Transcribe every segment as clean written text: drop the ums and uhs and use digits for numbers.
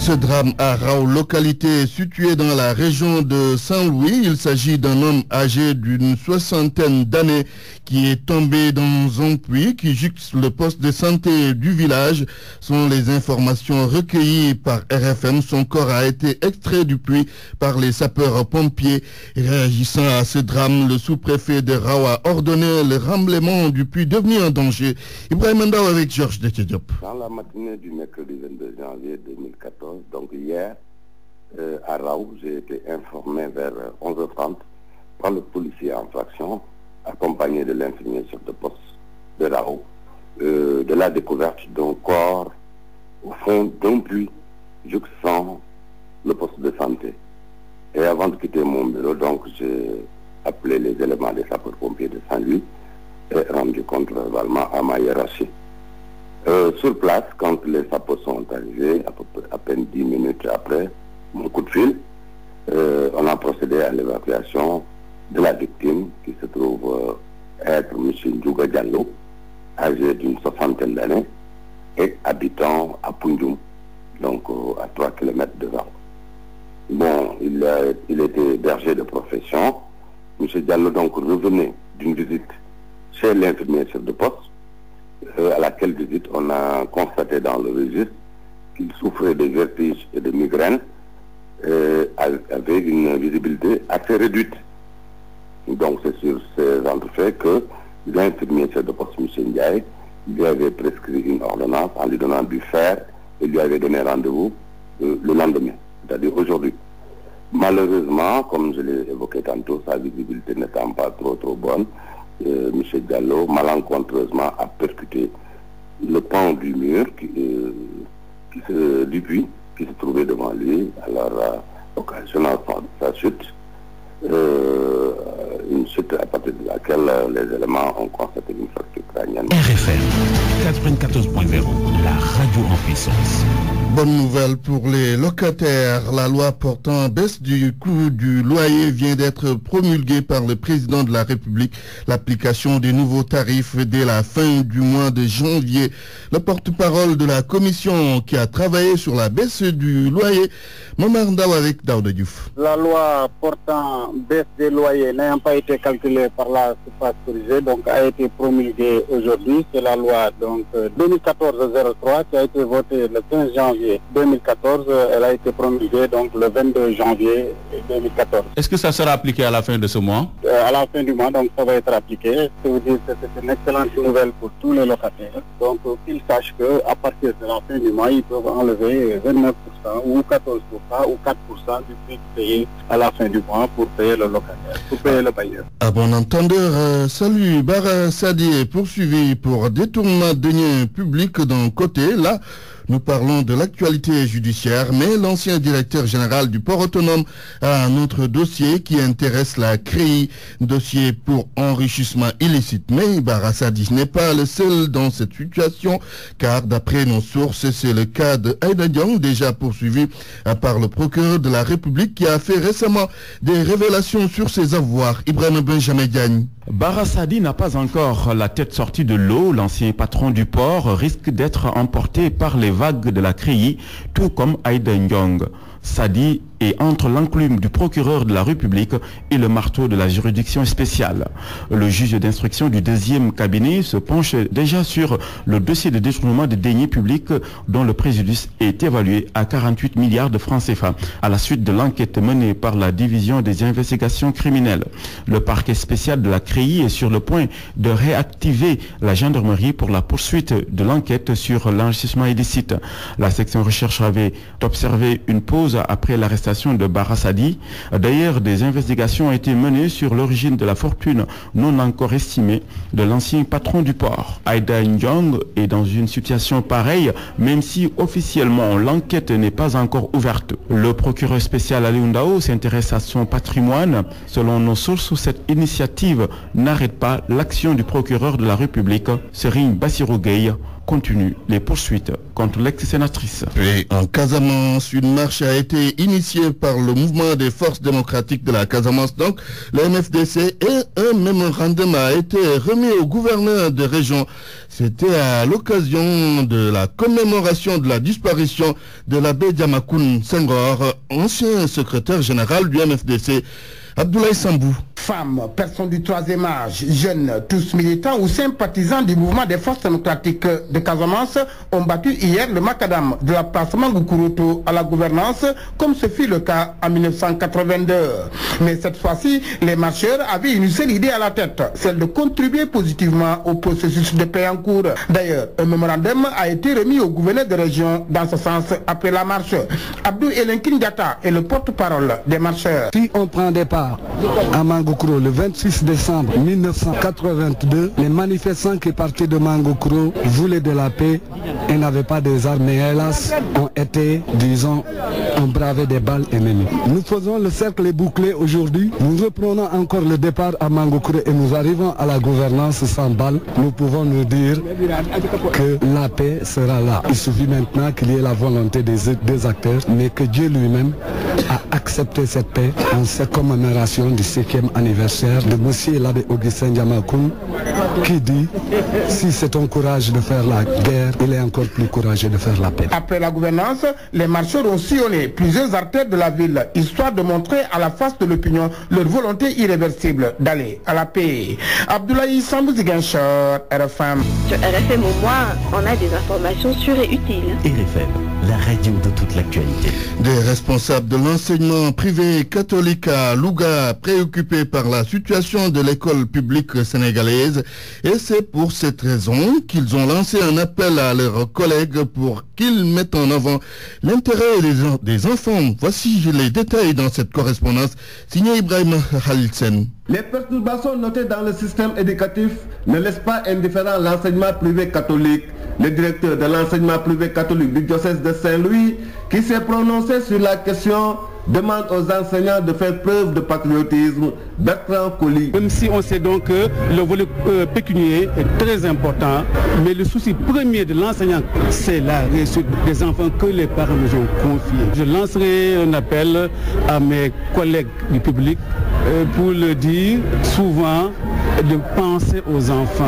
Ce drame à Rao, localité située dans la région de Saint-Louis. Il s'agit d'un homme âgé d'une soixantaine d'années qui est tombé dans un puits qui jouxte le poste de santé du village. Selon les informations recueillies par RFM, son corps a été extrait du puits par les sapeurs-pompiers. Réagissant à ce drame, le sous-préfet de Rao a ordonné le remblaiement du puits devenu un danger. Ibrahim Ndao avec Georges Detediop. Dans la matinée du mercredi 22 janvier 2014, donc hier, à Rao, j'ai été informé vers 11h30 par le policier en infraction, accompagné de l'infirmier chef de poste de Rao, de la découverte d'un corps au fond d'un puits jouxtant le poste de santé. Et avant de quitter mon bureau, donc j'ai appelé les éléments des sapeurs-pompiers de Saint-Louis et rendu compte verbalement à ma hiérarchie. Sur place, quand les sapeurs sont arrivés, à peine 10 minutes après mon coup de fil, on a procédé à l'évacuation de la victime qui se trouve être M. Ndjouga Diallo, âgé d'une soixantaine d'années et habitant à Poundjoum, donc à 3 km de Rao. Bon, il était berger de profession. M. Diallo donc revenait d'une visite chez l'infirmier chef de poste, à laquelle visite on a constaté dans le registre qu'il souffrait de vertiges et de migraines avec une visibilité assez réduite. Donc c'est sur ces entrefaits que l'infirmier chef de poste, M. Ndiaye, lui avait prescrit une ordonnance en lui donnant du fer et lui avait donné rendez-vous le lendemain, c'est-à-dire aujourd'hui. Malheureusement, comme je l'ai évoqué tantôt, sa visibilité n'étant pas trop bonne, M. Diallo, malencontreusement, a percuté le pan du mur du puits qui se trouvait devant lui, alors occasionnant sa chute, une chute à partir de laquelle les éléments ont constaté une fracture crânienne. RFM 94.0, la radio en puissance. Bonne nouvelle pour les locataires. La loi portant baisse du coût du loyer vient d'être promulguée par le président de la République. L'application des nouveaux tarifs dès la fin du mois de janvier. Le porte-parole de la commission qui a travaillé sur la baisse du loyer, Momar Ndao avec Daouda Diouf. La loi portant baisse des loyers n'ayant pas été calculée par la surface corrigée, donc a été promulguée aujourd'hui. C'est la loi donc 2014-03 qui a été votée le 15 janvier 2014. Elle a été promulguée donc le 22 janvier 2014. Est-ce que ça sera appliqué à la fin de ce mois? À la fin du mois, donc ça va être appliqué. Je veux dire que c'est une excellente nouvelle pour tous les locataires. Donc qu'ils sachent qu'à partir de la fin du mois, ils peuvent enlever 29% ou 14% ou 4% du prix payé à la fin du mois pour payer le locataire, pour payer le bailleur. À bon entendeur, salut. Bara Sadi est poursuivi pour détournement de deniers publics d'un côté. Là, nous parlons de l'actualité judiciaire, mais l'ancien directeur général du port autonome a un autre dossier qui intéresse la CREI, dossier pour enrichissement illicite. Mais Bara Sadi n'est pas le seul dans cette situation, car d'après nos sources, c'est le cas de Aïda Diong, déjà poursuivi par le procureur de la République, qui a fait récemment des révélations sur ses avoirs. Ibrahim Benjamin Diagne. Bara Sadi n'a pas encore la tête sortie de l'eau. L'ancien patron du port risque d'être emporté par les vagues de la CREI, tout comme Aïda Ndiong. Sadi est entre l'enclume du procureur de la République et le marteau de la juridiction spéciale. Le juge d'instruction du deuxième cabinet se penche déjà sur le dossier de détournement de deniers publics dont le préjudice est évalué à 48 milliards de francs CFA à la suite de l'enquête menée par la division des investigations criminelles. Le parquet spécial de la CREI est sur le point de réactiver la gendarmerie pour la poursuite de l'enquête sur l'enrichissement illicite. La section recherche avait observé une pause après l'arrestation de Bara Sadi. D'ailleurs, des investigations ont été menées sur l'origine de la fortune non encore estimée de l'ancien patron du port. Aïda Ndiong est dans une situation pareille, même si officiellement l'enquête n'est pas encore ouverte. Le procureur spécial Aliou Ndao s'intéresse à son patrimoine. Selon nos sources, cette initiative n'arrête pas l'action du procureur de la République, Serigne Bassirou Gueye, continue les poursuites contre l'ex-sénatrice. Et en Casamance, une marche a été initiée par le mouvement des forces démocratiques de la Casamance, donc le MFDC, et un mémorandum a été remis au gouverneur de région. C'était à l'occasion de la commémoration de la disparition de l'abbé Diamacoune Senghor, ancien secrétaire général du MFDC. Abdoulaye Sambou. Femmes, personnes du troisième âge, jeunes, tous militants ou sympathisants du mouvement des forces démocratiques de Casamance ont battu hier le macadam de la place Mangoukurutu à la gouvernance, comme ce fut le cas en 1982. Mais cette fois-ci, les marcheurs avaient une seule idée à la tête, celle de contribuer positivement au processus de paix en cours. D'ailleurs, un mémorandum a été remis au gouverneur de région dans ce sens après la marche. Abdou Elenkin Diatta est le porte-parole des marcheurs. Si on prend départ à Mangoukouro le 26 décembre 1982, les manifestants qui partaient de Mangoukouro voulaient de la paix et n'avaient pas des armes, mais hélas ont été, disons, embravés des balles ennemies. Nous faisons le cercle bouclé aujourd'hui, nous reprenons encore le départ à Mangoukouro et nous arrivons à la gouvernance sans balles. Nous pouvons nous dire que la paix sera là. Il suffit maintenant qu'il y ait la volonté des deux acteurs, mais que Dieu lui-même a accepté cette paix en cette commémoration du 5e anniversaire de M. l'abbé Augustin Diamacoune, qui dit si c'est ton courage de faire la guerre, il est encore plus courageux de faire la paix. Après la gouvernance, les marcheurs ont sillonné plusieurs artères de la ville, histoire de montrer à la face de l'opinion leur volonté irréversible d'aller à la paix. Abdoulaye Sambou Ziguinchor, RFM. Sur RFM au moins, on a des informations sûres et utiles. RFM, la radio de toute l'actualité. Des responsables de l'enseignement privé catholique à Louga, préoccupés par la situation de l'école publique sénégalaise, et c'est pour cette raison qu'ils ont lancé un appel à leurs collègues pour qu'ils mettent en avant l'intérêt des enfants. Voici les détails dans cette correspondance signée Ibrahim Khalilsen. Les perturbations notées dans le système éducatif ne laissent pas indifférent l'enseignement privé catholique. Le directeur de l'enseignement privé catholique du diocèse de Saint-Louis, qui s'est prononcé sur la question, demande aux enseignants de faire preuve de patriotisme. Bertrand Colli. Même si on sait donc que le volet pécunier est très important, mais le souci premier de l'enseignant, c'est la réussite des enfants que les parents nous ont confiés. Je lancerai un appel à mes collègues du public pour le dire souvent, de penser aux enfants,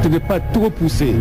de ne pas trop pousser.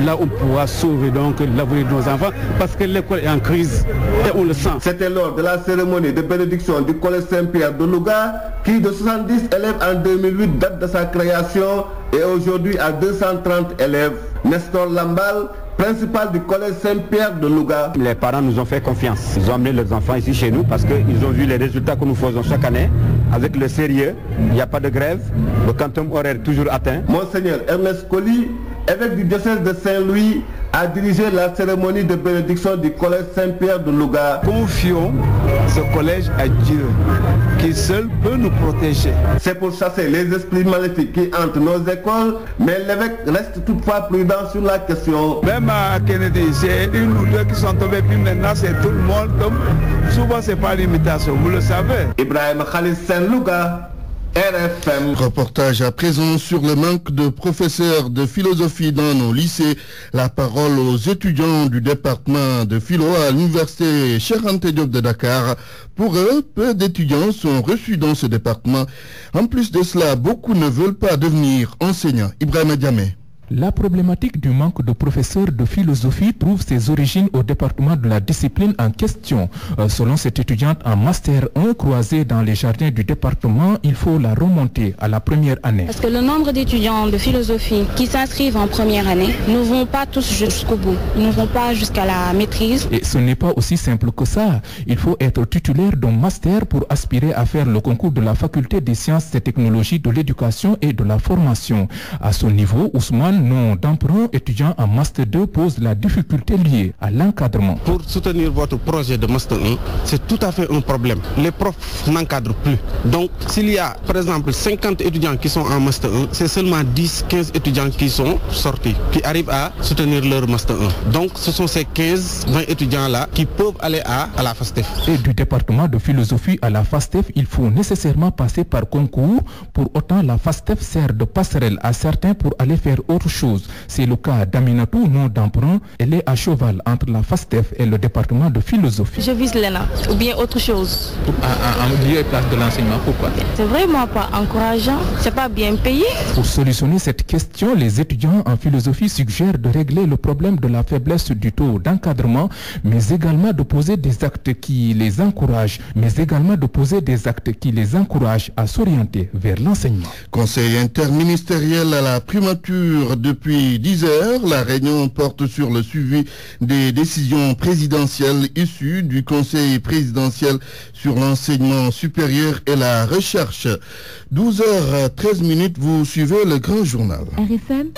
Là, on pourra sauver donc l'avenir de nos enfants parce que l'école est en crise et on le sent. C'était lors de la cérémonie de bénédiction du collège Saint-Pierre de Louga qui, de 70 élèves en 2008, date de sa création et aujourd'hui à 230 élèves. Nestor Lambal, principal du collège Saint-Pierre de Louga. Les parents nous ont fait confiance. Ils ont amené leurs enfants ici chez nous parce qu'ils ont vu les résultats que nous faisons chaque année. Avec le sérieux, il n'y a pas de grève, le quantum horaire est toujours atteint. Monseigneur Ernest Colli, évêque du diocèse de Saint-Louis, a dirigé la cérémonie de bénédiction du collège Saint-Pierre de Louga. Confions ce collège à Dieu, qui seul peut nous protéger. C'est pour chasser les esprits maléfiques qui hantent nos écoles, mais l'évêque reste toutefois prudent sur la question. Même à Kennedy, c'est une ou deux qui sont tombés, puis maintenant c'est tout le monde. Donc, souvent c'est pas l'imitation, vous le savez. Ibrahim Khalil Saint-Louga, RFM. Reportage à présent sur le manque de professeurs de philosophie dans nos lycées. La parole aux étudiants du département de philo à l'université Cheikh Anta Diop de Dakar. Pour eux, peu d'étudiants sont reçus dans ce département. En plus de cela, beaucoup ne veulent pas devenir enseignants. Ibrahim Diamé. La problématique du manque de professeurs de philosophie trouve ses origines au département de la discipline en question. Selon cette étudiante en Master 1 croisée dans les jardins du département, il faut la remonter à la première année. Parce que le nombre d'étudiants de philosophie qui s'inscrivent en première année ne vont pas tous jusqu'au bout. Ils ne vont pas jusqu'à la maîtrise. Et ce n'est pas aussi simple que ça. Il faut être titulaire d'un Master pour aspirer à faire le concours de la faculté des sciences et technologies de l'éducation et de la formation. À ce niveau, Ousmane, nom d'emprunt étudiant en Master 2 pose la difficulté liée à l'encadrement. Pour soutenir votre projet de Master 1, c'est tout à fait un problème. Les profs n'encadrent plus. Donc, s'il y a, par exemple, 50 étudiants qui sont en Master 1, c'est seulement 10-15 étudiants qui sont sortis, qui arrivent à soutenir leur Master 1. Donc, ce sont ces 15-20 étudiants-là qui peuvent aller à la FASTEF. Et du département de philosophie à la FASTEF, il faut nécessairement passer par concours. Pour autant, la FASTEF sert de passerelle à certains pour aller faire autre chose. C'est le cas d'Aminatou, nom d'emprunt. Elle est à cheval entre la FASTEF et le département de philosophie. Je vise l'ENA ou bien autre chose. En lieu et place de l'enseignement, pourquoi? C'est vraiment pas encourageant, c'est pas bien payé. Pour solutionner cette question, les étudiants en philosophie suggèrent de régler le problème de la faiblesse du taux d'encadrement, mais également de poser des actes qui les encouragent, à s'orienter vers l'enseignement. Conseil interministériel à la primature depuis 10 heures. La réunion porte sur le suivi des décisions présidentielles issues du Conseil présidentiel sur l'enseignement supérieur et la recherche. 12h13, vous suivez le grand journal. RFM.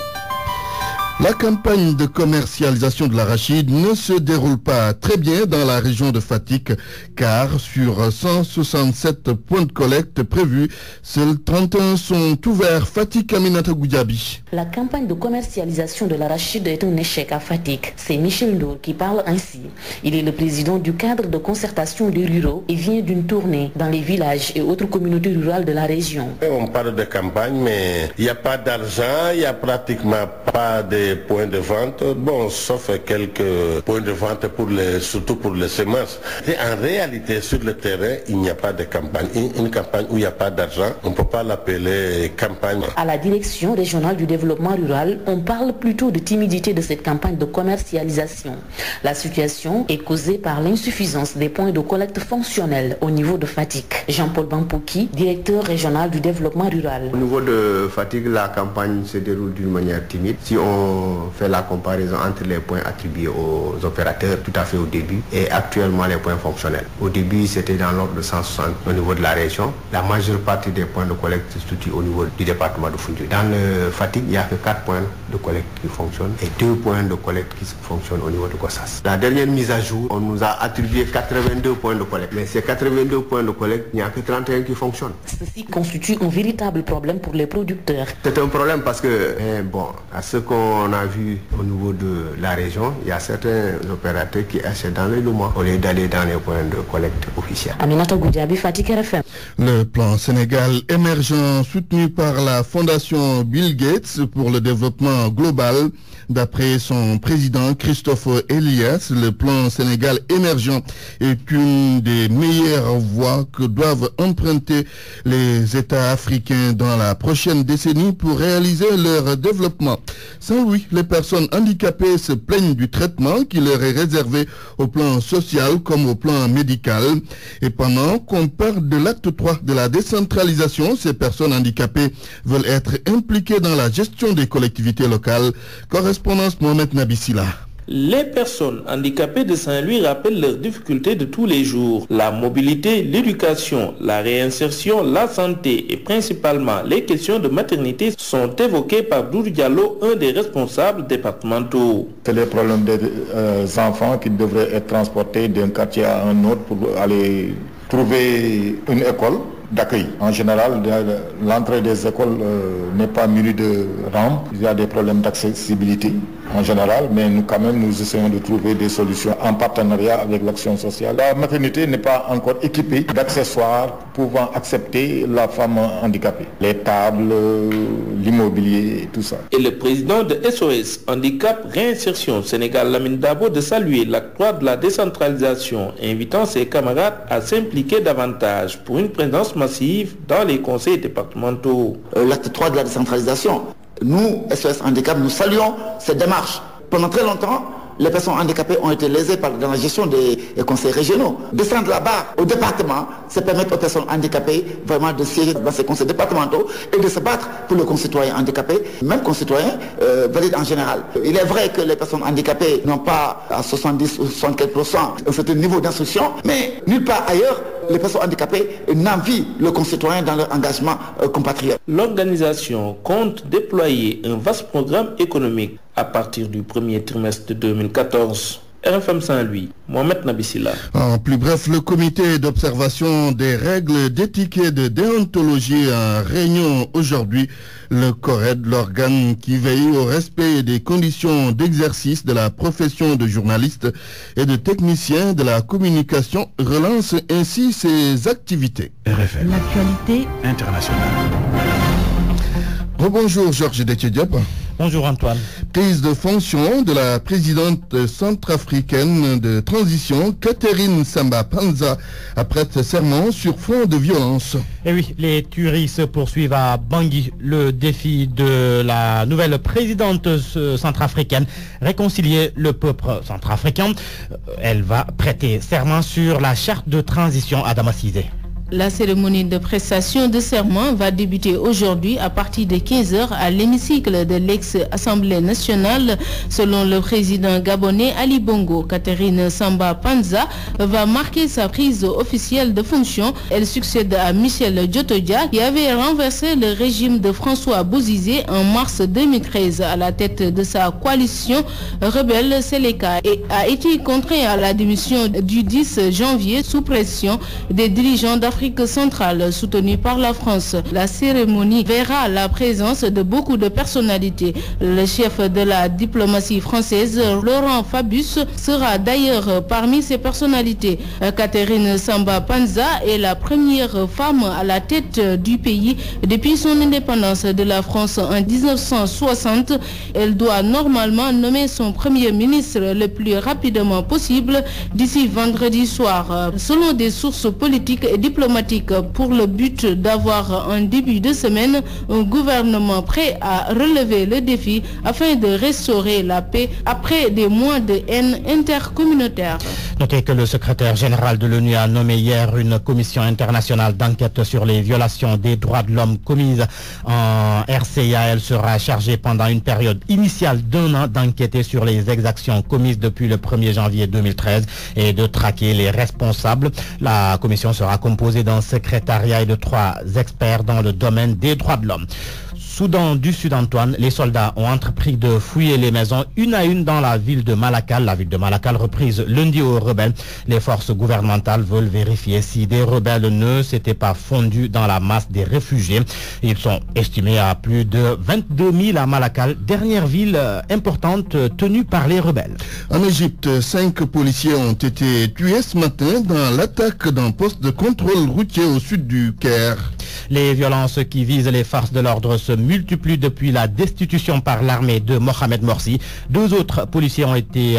La campagne de commercialisation de l'arachide ne se déroule pas très bien dans la région de Fatick, car sur 167 points de collecte prévus, seuls 31 sont ouverts. Fatick, Aminata Goudiaby. La campagne de commercialisation de l'arachide est un échec à Fatick. C'est Michel Ndour qui parle ainsi. Il est le président du cadre de concertation des ruraux et vient d'une tournée dans les villages et autres communautés rurales de la région. On parle de campagne, mais il n'y a pas d'argent, il n'y a pratiquement pas de points de vente, sauf quelques points de vente surtout pour les semences. Et en réalité, sur le terrain, il n'y a pas de campagne. Une campagne où il n'y a pas d'argent, on ne peut pas l'appeler campagne. À la direction régionale du développement rural, on parle plutôt de timidité de cette campagne de commercialisation. La situation est causée par l'insuffisance des points de collecte fonctionnels au niveau de Fatick. Jean-Paul Bampouki, directeur régional du développement rural. Au niveau de Fatick, la campagne se déroule d'une manière timide. Si on fait la comparaison entre les points attribués aux opérateurs tout à fait au début et actuellement les points fonctionnels. Au début, c'était dans l'ordre de 160 au niveau de la région. La majeure partie des points de collecte se situe au niveau du département de Foundiougne. Dans le Fatick, il n'y a que 4 points de collecte qui fonctionnent et 2 points de collecte qui fonctionnent au niveau de Gossas. La dernière mise à jour, on nous a attribué 82 points de collecte. Mais ces 82 points de collecte, il n'y a que 31 qui fonctionnent. Ceci constitue un véritable problème pour les producteurs. C'est un problème parce que, à ce qu'on a vu au niveau de la région, il y a certains opérateurs qui achètent dans les mois au lieu d'aller dans les points de collecte officiels. Aminata Goudiaby, Fatick, RFM. Le plan Sénégal émergent soutenu par la fondation Bill Gates pour le développement global. D'après son président Christophe Elias, le plan Sénégal émergent est une des meilleures voies que doivent emprunter les États africains dans la prochaine décennie pour réaliser leur développement. Sans lui, les personnes handicapées se plaignent du traitement qui leur est réservé au plan social comme au plan médical. Et pendant qu'on parle de l'acte 3 de la décentralisation, ces personnes handicapées veulent être impliquées dans la gestion des collectivités locales. Correspondance Mohamed Nabissila. Les personnes handicapées de Saint-Louis rappellent leurs difficultés de tous les jours. La mobilité, l'éducation, la réinsertion, la santé et principalement les questions de maternité sont évoquées par Doudou Diallo, un des responsables départementaux. C'est les problèmes des enfants qui devraient être transportés d'un quartier à un autre pour aller trouver une école d'accueil. En général, l'entrée des écoles n'est pas munie de rampes. Il y a des problèmes d'accessibilité en général, mais nous essayons de trouver des solutions en partenariat avec l'action sociale. La maternité n'est pas encore équipée d'accessoires pouvant accepter la femme handicapée. Les tables, l'immobilier et tout ça. Et le président de SOS Handicap Réinsertion Sénégal, Lamine Dabo, de saluer l'acte 3 de la décentralisation, invitant ses camarades à s'impliquer davantage pour une présence massive dans les conseils départementaux. L'acte 3 de la décentralisation, nous, SOS Handicap, nous saluons cette démarche. Pendant très longtemps, les personnes handicapées ont été lésées dans la gestion des conseils régionaux. Descendre la barre au département, c'est permettre aux personnes handicapées vraiment de siéger dans ces conseils départementaux et de se battre pour le concitoyen handicapé, même concitoyen valide en général. Il est vrai que les personnes handicapées n'ont pas à 70 ou 74% un certain niveau d'instruction, mais nulle part ailleurs, les personnes handicapées n'envient le concitoyen dans leur engagement compatriote. L'organisation compte déployer un vaste programme économique à partir du premier trimestre de 2014. RFM Saint-Louis, Mohamed Nabissila. En plus bref, le comité d'observation des règles d'éthique et de déontologie en réunion aujourd'hui. Le CORED, l'organe qui veille au respect des conditions d'exercice de la profession de journaliste et de technicien de la communication, relance ainsi ses activités. RFM. L'actualité internationale. Rebonjour Georges Détié Diop. Bonjour Antoine. Prise de fonction de la présidente centrafricaine de transition, Catherine Samba Panza, après serment sur fond de violence. Et oui, les tueries se poursuivent à Bangui. Le défi de la nouvelle présidente centrafricaine, réconcilier le peuple centrafricain. Elle va prêter serment sur la charte de transition à Damasisé. La cérémonie de prestation de serment va débuter aujourd'hui à partir de 15h à l'hémicycle de l'ex-Assemblée nationale. Selon le président gabonais Ali Bongo, Catherine Samba Panza va marquer sa prise officielle de fonction. Elle succède à Michel Djotodia qui avait renversé le régime de François Bozizé en mars 2013 à la tête de sa coalition rebelle Seleka et a été contraint à la démission du 10 janvier sous pression des dirigeants d'Afrique centrale soutenue par la France. La cérémonie verra la présence de beaucoup de personnalités. Le chef de la diplomatie française, Laurent Fabius, sera d'ailleurs parmi ces personnalités. Catherine Samba Panza est la première femme à la tête du pays depuis son indépendance de la France en 1960. Elle doit normalement nommer son premier ministre le plus rapidement possible d'ici vendredi soir. Selon des sources politiques et diplomatiques, pour le but d'avoir en début de semaine un gouvernement prêt à relever le défi afin de restaurer la paix après des mois de haine intercommunautaire. Notez que le secrétaire général de l'ONU a nommé hier une commission internationale d'enquête sur les violations des droits de l'homme commises en RCA. Elle sera chargée pendant une période initiale d'1 an d'enquêter sur les exactions commises depuis le 1er janvier 2013 et de traquer les responsables. La commission sera composée d'un secrétariat et de 3 experts dans le domaine des droits de l'homme. Soudan du Sud, Antoine, les soldats ont entrepris de fouiller les maisons une à une dans la ville de Malakal. La ville de Malakal reprise lundi aux rebelles. Les forces gouvernementales veulent vérifier si des rebelles ne s'étaient pas fondus dans la masse des réfugiés. Ils sont estimés à plus de 22 000 à Malakal, dernière ville importante tenue par les rebelles. En Égypte, 5 policiers ont été tués ce matin dans l'attaque d'un poste de contrôle routier au sud du Caire. Les violences qui visent les forces de l'ordre se multiplient depuis la destitution par l'armée de Mohamed Morsi. 2 autres policiers ont été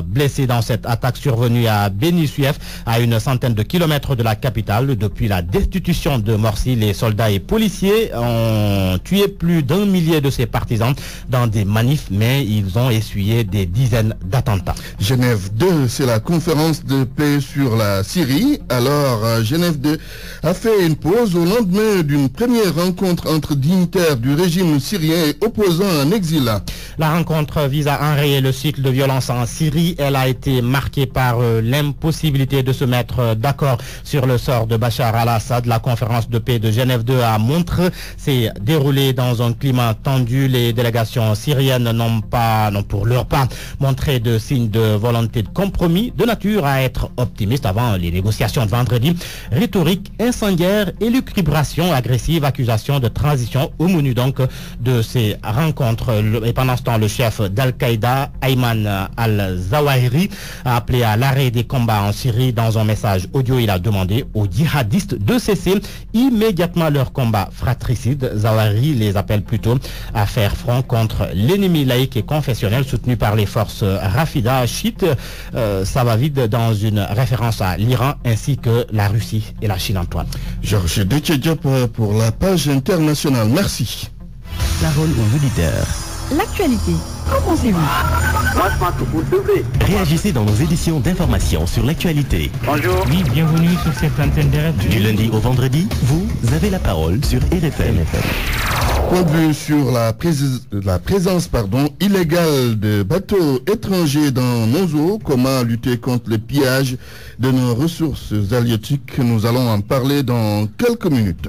blessés dans cette attaque survenue à Beni Suef, à une centaine de kilomètres de la capitale. Depuis la destitution de Morsi, les soldats et policiers ont tué plus d'1 millier de ses partisans dans des manifs, mais ils ont essuyé des dizaines d'attentats. Genève 2, c'est la conférence de paix sur la Syrie. Alors, Genève 2 a fait une pause au lendemain d'une première rencontre entre dignitaires du régime syrien et opposants en exil. La rencontre vise à enrayer le cycle de violence en Syrie. Elle a été marquée par l'impossibilité de se mettre d'accord sur le sort de Bachar al-Assad. La conférence de paix de Genève 2 à Montreux s'est déroulée dans un climat tendu. Les délégations syriennes n'ont pour leur part montré de signes de volonté de compromis de nature à être optimistes avant les négociations de vendredi. Rhétorique incendiaire et lucubration agressive, accusation de transition au menu donc de ces rencontres. Et pendant ce temps, le chef d'Al-Qaïda, Ayman al-Zawahiri, a appelé à l'arrêt des combats en Syrie. Dans un message audio, il a demandé aux djihadistes de cesser immédiatement leur combat fratricide. Zawahiri les appelle plutôt à faire front contre l'ennemi laïque et confessionnel soutenu par les forces Rafida chiites. Ça va vite dans une référence à l'Iran ainsi que la Russie et la Chine, Antoine. Georges Detchediop pour la page internationale. Merci. Parole aux auditeurs. L'actualité, qu'en pensez-vous? Moi, je pense que vous devez. Réagissez dans nos éditions d'information sur l'actualité. Bonjour. Oui, bienvenue sur cette antenne de RFM. Du lundi au vendredi, vous avez la parole sur RFM. Point de vue sur la présence illégale de bateaux étrangers dans nos eaux, comment lutter contre le pillage de nos ressources halieutiques. Nous allons en parler dans quelques minutes.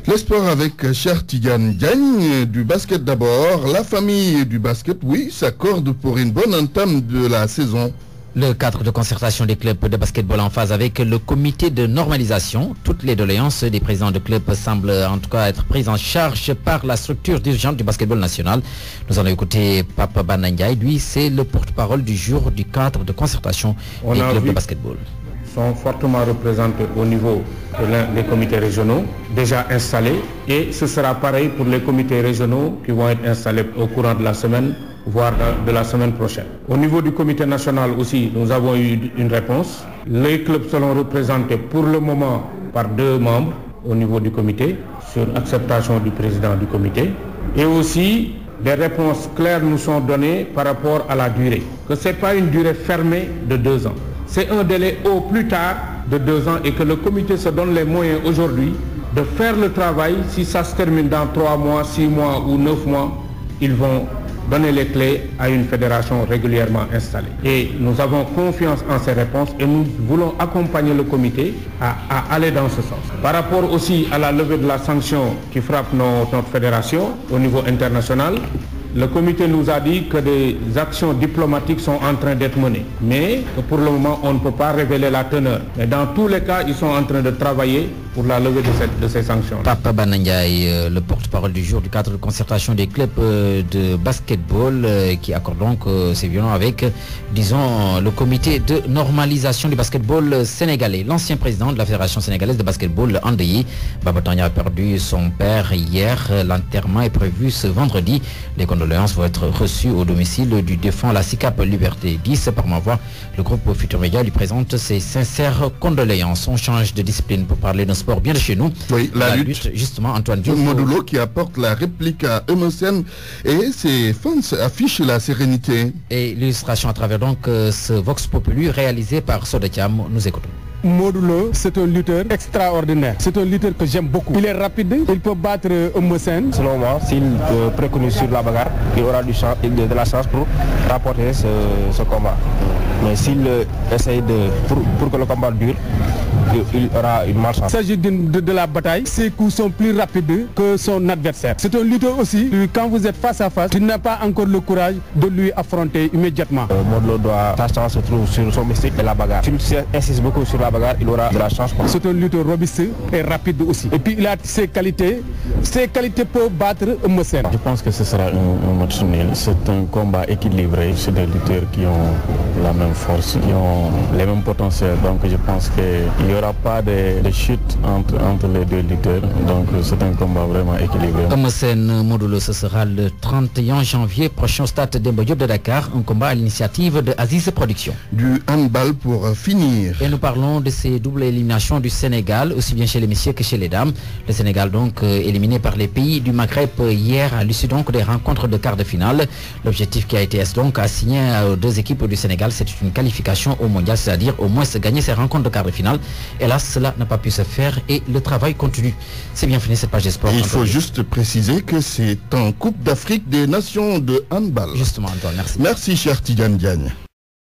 Le sport avec Cher Tidiane Diagne, du basket d'abord. La famille du basket, oui, s'accorde pour une bonne entame de la saison. Le cadre de concertation des clubs de basketball en phase avec le comité de normalisation. Toutes les doléances des présidents de clubs semblent en tout cas être prises en charge par la structure dirigeante du basketball national. Nous allons écouter Papa Banandiaï. Lui, c'est le porte-parole du jour du cadre de concertation des clubs de basketball. Sont fortement représentés au niveau des comités régionaux déjà installés, et ce sera pareil pour les comités régionaux qui vont être installés au courant de la semaine, voire de la semaine prochaine. Au niveau du comité national aussi, nous avons eu une réponse. Les clubs seront représentés pour le moment par 2 membres au niveau du comité, sur acceptation du président du comité. Et aussi, des réponses claires nous sont données par rapport à la durée, que ce n'est pas une durée fermée de 2 ans. C'est un délai au plus tard de 2 ans, et que le comité se donne les moyens aujourd'hui de faire le travail. Si ça se termine dans 3 mois, 6 mois ou 9 mois, ils vont donner les clés à une fédération régulièrement installée. Et nous avons confiance en ces réponses, et nous voulons accompagner le comité à aller dans ce sens. Par rapport aussi à la levée de la sanction qui frappe notre fédération au niveau international, le comité nous a dit que des actions diplomatiques sont en train d'être menées. Mais pour le moment, on ne peut pas révéler la teneur. Mais dans tous les cas, ils sont en train de travailler pour la levée de ces sanctions. Papa Banandiaï, le porte-parole du jour du cadre de concertation des clubs de basketball qui accorde donc ses violons avec, disons, le comité de normalisation du basketball sénégalais. L'ancien président de la Fédération sénégalaise de basketball, endeuillé, Baba Tania a perdu son père hier. L'enterrement est prévu ce vendredi. Les condoléances vont être reçues au domicile du défunt La SICAP Liberté 10. Par ma voix, le groupe Futur Média lui présente ses sincères condoléances. On change de discipline pour parler d'un sport bien de chez nous. Oui, la lutte. Justement, Antoine Diouf. Modulo qui apporte la réplique à Emerson, et ses fans affichent la sérénité. Et l'illustration à travers donc ce Vox Populi réalisé par Sodetiam. Nous écoutons. Modulo, c'est un lutteur extraordinaire. C'est un lutteur que j'aime beaucoup. Il est rapide, il peut battre Emerson. Selon moi, s'il préconise sur la bagarre, il aura de la chance pour rapporter ce combat. Mais s'il essaye pour que le combat dure, il aura une malchance. Il s'agit de la bataille. Ses coups sont plus rapides que son adversaire. C'est un lutteur aussi. Quand vous êtes face à face, il n'a pas encore le courage de lui affronter immédiatement. Modulo sa chance se trouve sur son mystique et la bagarre. S'il insiste beaucoup sur la bagarre, il aura de la chance. C'est un lutteur robuste et rapide aussi. Et puis il a ses qualités. Ses qualités peuvent battre Emerson. Je pense que ce sera un match nul. C'est un combat équilibré. C'est des lutteurs qui ont la même force, qui ont les mêmes potentiels. Donc je pense qu'il n'y aura pas de chute entre les deux lutteurs. Donc c'est un combat vraiment équilibré. Emerson Modulo, ce sera le 31 janvier prochain au stade Demba Diop de Dakar. Un combat à l'initiative de Aziz Productions. Du handball pour finir. Et nous parlons de ces doubles éliminations du Sénégal, aussi bien chez les messieurs que chez les dames. Le Sénégal donc éliminé par les pays du Maghreb hier à l'issue donc des rencontres de quart de finale. L'objectif qui a été donc assigné aux 2 équipes du Sénégal, c'est une qualification au mondial, c'est-à-dire au moins gagner ces rencontres de quart de finale. Hélas, cela n'a pas pu se faire et le travail continue. C'est bien fini cette page des sports. Il faut juste préciser que c'est en Coupe d'Afrique des Nations de handball. Justement, Antoine, merci. Merci, cher Tidiane Diagne.